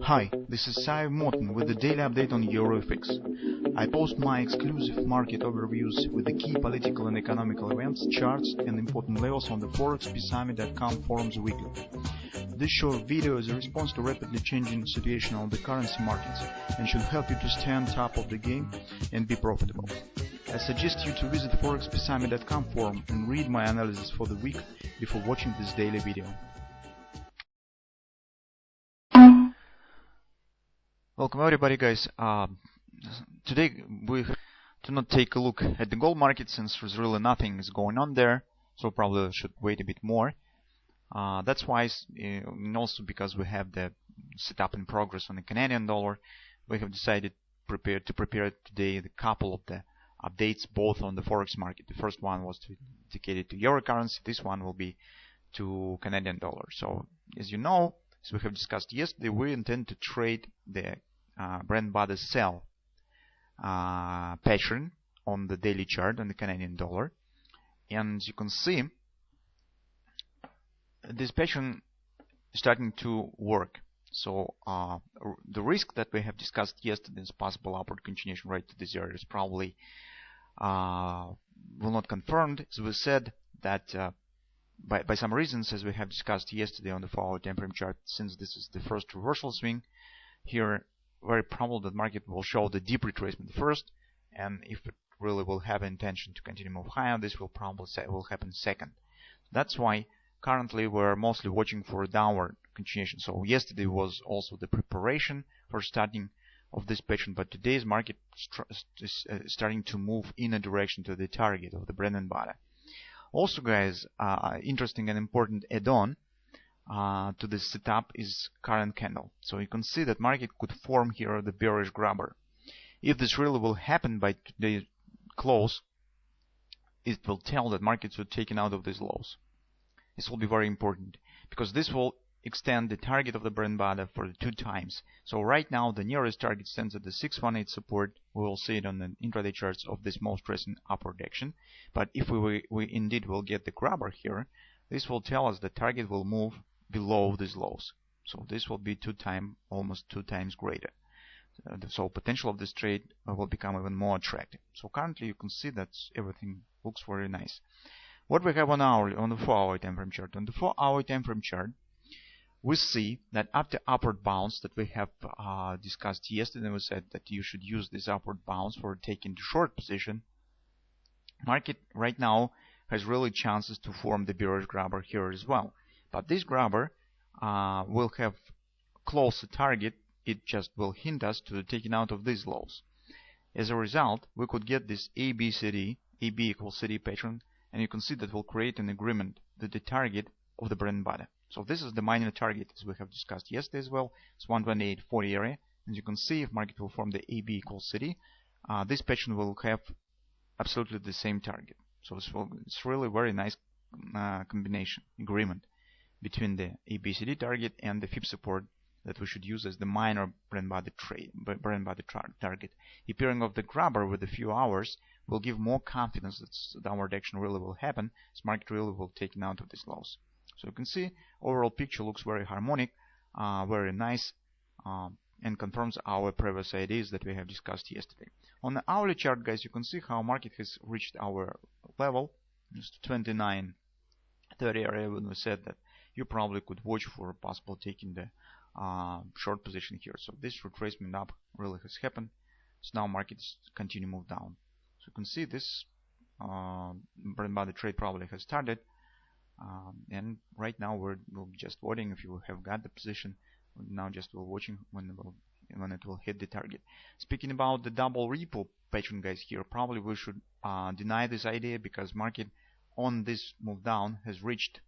Hi, this is Sive Morten with the daily update on EuroFX. I post my exclusive market overviews with the key political and economical events, charts and important levels on the ForexPeaceArmy.com forums weekly. This short video is a response to rapidly changing situation on the currency markets and should help you to stay on top of the game and be profitable. I suggest you to visit ForexPeaceArmy.com forum and read my analysis for the week before watching this daily video. Welcome everybody, guys. Today we do not take a look at the gold market since there's really nothing is going on there, so probably should wait a bit more. That's why, and also because we have the setup in progress on the Canadian dollar, we have decided to prepare today the couple of the updates both on the forex market. The first one was dedicated to euro currency. This one will be to Canadian dollar. So as you know, as we have discussed yesterday, we intend to trade the bread and butter sell pattern on the daily chart on the Canadian dollar. And as you can see, this pattern is starting to work. So the risk that we have discussed yesterday is possible upward continuation right to this area is probably will not confirmed. As we said that by some reasons, as we have discussed yesterday on the 4-hour time frame chart, since this is the first reversal swing here, very probable that market will show the deep retracement first, and if it really will have intention to continue move higher, this will probably will happen second. That's why currently we're mostly watching for a downward continuation. So yesterday was also the preparation for starting of this pattern, but today's market is starting to move in a direction to the target of the bread and butter. Also, guys, interesting and important add-on to this setup is current candle. So you can see that market could form here the bearish grabber. If this really will happen by today's close, it will tell that markets are taken out of these lows. This will be very important because this will extend the target of the bread and butter for 2 times. So right now the nearest target stands at the 618 support. We will see it on the intraday charts of this most recent upward action. But if we indeed will get the grabber here, this will tell us the target will move below these lows. So this will be almost 2 times greater. So potential of this trade will become even more attractive. So currently you can see that everything looks very nice. What we have on the 4-hour time frame chart. On the 4-hour time frame chart, we see that after upward bounce that we have discussed yesterday, we said that you should use this upward bounce for taking the short position. Market right now has really chances to form the bearish grabber here as well. But this grabber will have closer target. It just will hint us to the taking out of these lows. As a result, we could get this ABCD, AB equals CD pattern, and you can see that will create an agreement that the target of the bread and butter. So this is the minor target, as we have discussed yesterday as well. It's 128.40 area. As you can see, if market will form the AB equals CD, this pattern will have absolutely the same target. So it's really very nice combination, agreement between the ABCD target and the fib support that we should use as the minor bread and butter target. Appearing of the grabber with a few hours will give more confidence that the downward action really will happen, as market really will take out of these lows. So you can see overall picture looks very harmonic, very nice, and confirms our previous ideas that we have discussed yesterday. On the hourly chart, guys, you can see how market has reached our level, just 29.30 area, when we said that you probably could watch for possible taking the short position here. So this retracement up really has happened. So now markets continue to move down. So you can see this bread and butter trade probably has started. And right now we'll be just waiting. If you have got the position, now just we're watching when it will hit the target. Speaking about the double repo pattern, guys, here probably we should deny this idea because market on this move down has reached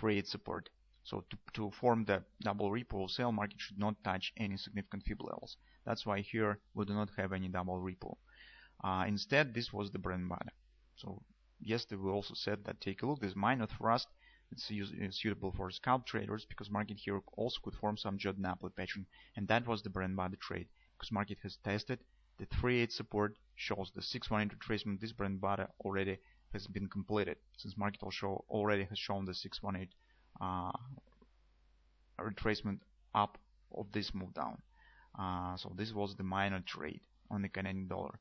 3.8 support. So to form the double repo sell, market should not touch any significant fib levels. That's why here we do not have any double repo. Instead, this was the bread and butter. So yesterday we also said that take a look, this minor thrust, it's suitable for scalp traders because market here also could form some Jordan applet pattern, and that was the bread and butter trade because market has tested the 3.8 support, shows the 618 retracement. This bread and butter already has been completed since market already has shown the 618 retracement up of this move down. So this was the minor trade on the Canadian dollar.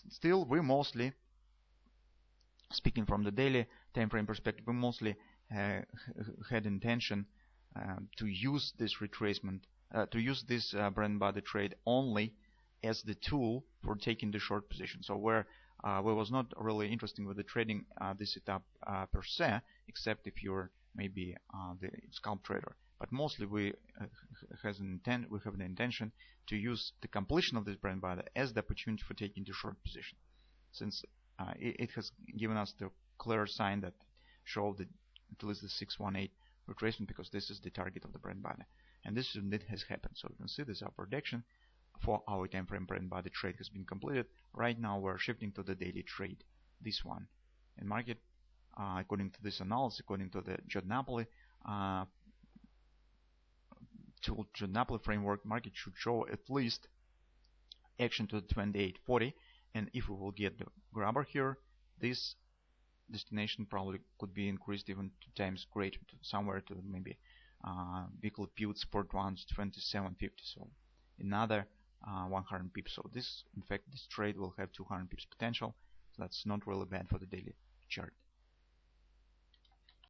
Still, we mostly, speaking from the daily time frame perspective, we mostly had intention to use this retracement, to use this bread and butter trade only as the tool for taking the short position. So where we was not really interested with the trading this setup per se, except if you're maybe the scalp trader. But mostly we have the intention to use the completion of this bread and butter as the opportunity for taking the short position, since it has given us the clear sign that showed that at least the 618 retracement, because this is the target of the bread and butter, and this indeed has happened. So you can see this upward action for our time frame bread and butter trade has been completed. Right now we're shifting to the daily trade, this one. And market, according to this analysis, according to the Judd Napoli framework, market should show at least action to the 2840, and if we will get the grabber here, this destination probably could be increased even 2 times greater, to somewhere to maybe weekly pivot support rounds 2750. So another 100 pips. So this, in fact, this trade will have 200 pips potential. So that's not really bad for the daily chart.